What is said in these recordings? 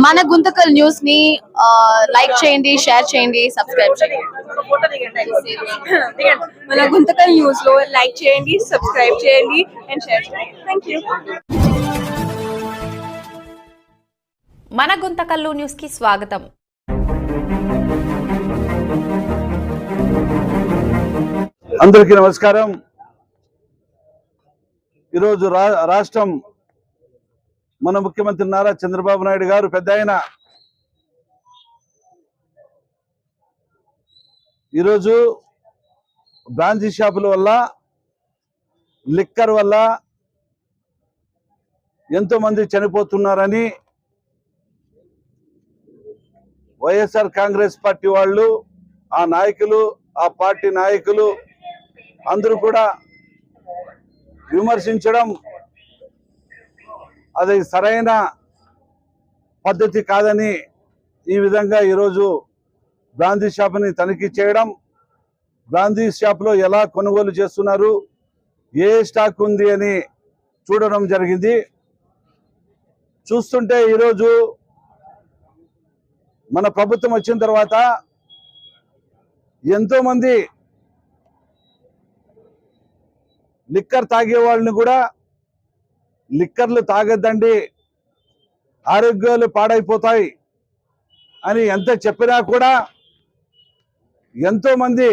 మన గుంతకల్ న్యూస్ ని లైక్ చేయండి, షేర్ చేయండి, సబ్స్క్రైబ్ చేయండి. మన గుంతకల్ న్యూస్ లో లైక్ చేయండి, సబ్స్క్రైబ్ చేయండి అండ్ షేర్ చేయండి. థాంక్యూ. మన గుంతకల్లు న్యూస్ కి స్వాగతం. అందరికీ నమస్కారం. ఈరోజు రాష్ట్రం మన ముఖ్యమంత్రి నారా చంద్రబాబు నాయుడు గారు పెద్ద ఆయన ఈరోజు బ్రాంచీ షాపుల వల్ల, లిక్కర్ వల్ల ఎంతో మంది చనిపోతున్నారని వైఎస్ఆర్ కాంగ్రెస్ పార్టీ వాళ్ళు, ఆ నాయకులు, ఆ పార్టీ నాయకులు అందరూ కూడా విమర్శించడం అది సరైన పద్ధతి కాదని ఈ విధంగా ఈరోజు బ్రాందీ షాప్ని తనిఖీ చేయడం, బ్రాందీ షాప్లో ఎలా కొనుగోలు చేస్తున్నారు, ఏ స్టాక్ ఉంది అని చూడడం జరిగింది. చూస్తుంటే ఈరోజు మన ప్రభుత్వం వచ్చిన తర్వాత ఎంతోమంది లిక్కర్ తాగే వాళ్ళని కూడా లిక్కర్లు తాగద్దండి, ఆరోగ్యాలు పాడైపోతాయి అని ఎంత చెప్పినా కూడా ఎంతోమంది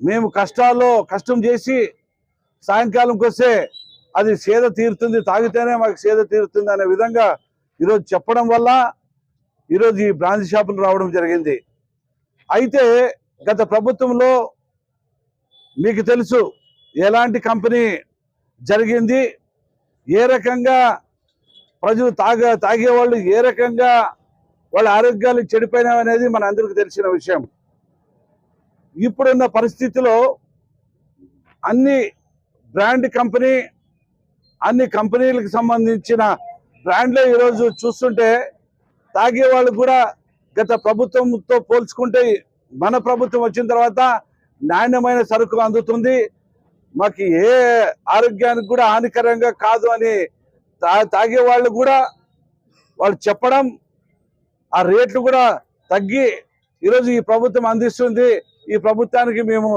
మేము కష్టం చేసి సాయంకాలంకి వస్తే అది సేద తీరుతుంది, తాగితేనే మాకు సేద తీరుతుంది అనే విధంగా ఈరోజు చెప్పడం వల్ల ఈరోజు ఈ బ్రాంచ్ షాపులు రావడం జరిగింది. అయితే గత ప్రభుత్వంలో మీకు తెలుసు ఎలాంటి కంపెనీ జరిగింది, ఏ రకంగా ప్రజలు తాగేవాళ్ళు ఏ రకంగా వాళ్ళ ఆరోగ్యాలు చెడిపోయినాయి అనేది మన అందరికీ తెలిసిన విషయం. ఇప్పుడున్న పరిస్థితిలో అన్ని బ్రాండ్ కంపెనీ, అన్ని కంపెనీలకు సంబంధించిన బ్రాండ్లే ఈరోజు చూస్తుంటే తాగేవాళ్ళు కూడా గత ప్రభుత్వంతో పోల్చుకుంటే మన ప్రభుత్వం వచ్చిన తర్వాత నాణ్యమైన సరుకు అందుతుంది, మాకు ఏ ఆరోగ్యానికి కూడా హానికరంగా కాదు అని తాగే వాళ్ళు కూడా వాళ్ళు చెప్పడం, ఆ రేట్లు కూడా తగ్గి ఈరోజు ఈ ప్రభుత్వం అందిస్తుంది. ఈ ప్రభుత్వానికి మేము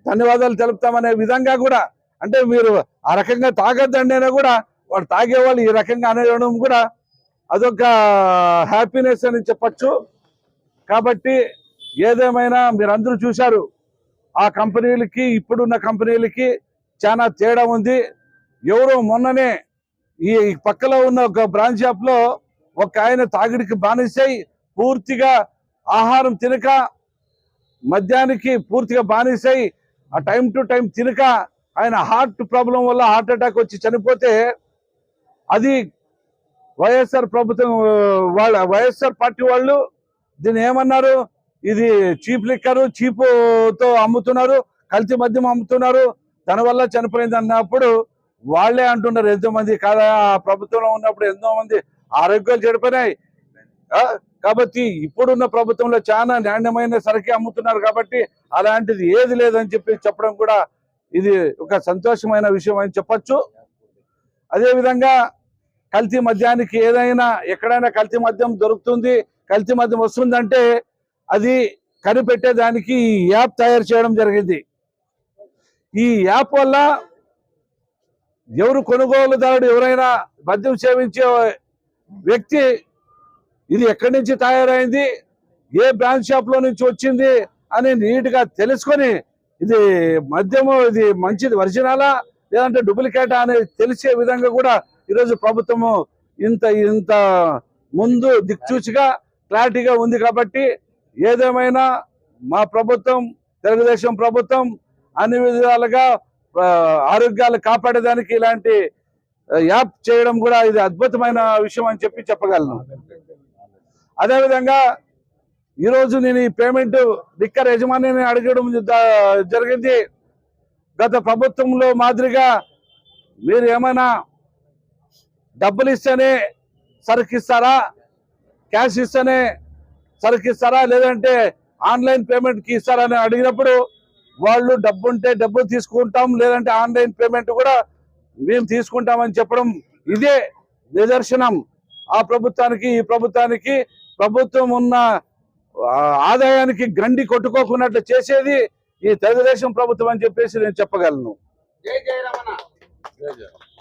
ధన్యవాదాలు తెలుపుతామనే విధంగా కూడా, అంటే మీరు ఆ రకంగా తాగద్దండి అయినా కూడా వాళ్ళు తాగేవాళ్ళు ఈ రకంగా అనేయడం కూడా అదొక హ్యాపీనెస్ అని చెప్పచ్చు. కాబట్టి ఏదేమైనా మీరందరూ చూశారు, ఆ కంపెనీలకి ఇప్పుడున్న కంపెనీలకి చాలా తేడా ఉంది. ఎవరో మొన్ననే ఈ పక్కలో ఉన్న ఒక బ్రాంచ్ షాప్లో ఒక ఆయన తాగిడికి బానిసై పూర్తిగా ఆహారం తినక, మద్యానికి పూర్తిగా బానిసై ఆ టైం టు టైం తినక ఆయన హార్ట్ ప్రాబ్లం వల్ల హార్ట్ అటాక్ వచ్చి చనిపోతే అది వైఎస్ఆర్ ప్రభుత్వం వైఎస్ఆర్ పార్టీ వాళ్ళు దీన్ని ఏమన్నారు, ఇది చీప్ లిక్కరు, చీపుతో అమ్ముతున్నారు, కల్తీ మద్యం అమ్ముతున్నారు, దానివల్ల చనిపోయింది అన్నప్పుడు వాళ్ళే అంటున్నారు ఎంతోమంది కాదా ఆ ప్రభుత్వంలో ఉన్నప్పుడు ఎంతో మంది ఆరోగ్యాలు చెడిపోయినాయి. కాబట్టి ఇప్పుడున్న ప్రభుత్వంలో చాలా నాణ్యమైన సరుకే అమ్ముతున్నారు కాబట్టి అలాంటిది ఏది లేదని చెప్పడం కూడా ఇది ఒక సంతోషమైన విషయం అని చెప్పచ్చు. అదేవిధంగా కల్తీ మద్యానికి ఏదైనా ఎక్కడైనా కల్తీ మద్యం దొరుకుతుంది, కల్తీ మద్యం వస్తుందంటే అది కనిపెట్టేదానికి ఈ యాప్ తయారు చేయడం జరిగింది. ఈ యాప్ వల్ల ఎవరు కొనుగోలుదారుడు ఎవరైనా మద్యం సేవించే వ్యక్తి ఇది ఎక్కడి నుంచి తయారైంది, ఏ బ్రాంచ్ షాప్లో నుంచి వచ్చింది అని నీట్గా తెలుసుకొని ఇది మద్యము ఇది మంచిది ఒరిజినలా లేదంటే డూప్లికేటా అనేది తెలిసే విధంగా కూడా ఈరోజు ప్రభుత్వము ఇంత ముందు దిక్చూచిగా క్లారిటీగా ఉంది. కాబట్టి ఏదేమైనా మా ప్రభుత్వం, తెలుగుదేశం ప్రభుత్వం అన్ని విధాలుగా ఆరోగ్యాలు కాపాడేదానికి ఇలాంటి యాప్ చేయడం కూడా ఇది అద్భుతమైన విషయం అని చెప్పగలను. అదేవిధంగా ఈరోజు నేను ఈ పేమెంట్ లిక్కర్ యజమానిని అడగడం జరిగింది. గత ప్రభుత్వంలో మాదిరిగా మీరు ఏమైనా డబ్బులు ఇస్తేనే సరుకిస్తారా, క్యాష్ ఇస్తేనే సరుకిస్తారా, లేదంటే ఆన్లైన్ పేమెంట్కి ఇస్తారని అడిగినప్పుడు వాళ్ళు డబ్బు ఉంటే డబ్బు తీసుకుంటాం, లేదంటే ఆన్లైన్ పేమెంట్ కూడా మేము తీసుకుంటామని చెప్పడం ఇదే నిదర్శనం. ఆ ప్రభుత్వానికి ఈ ప్రభుత్వానికి ప్రభుత్వం ఉన్న ఆదాయానికి గండి కొట్టుకోకున్నట్లు చేసేది ఈ తెలుగుదేశం ప్రభుత్వం అని చెప్పేసి నేను చెప్పగలను. జై జై రమణ. జై జై.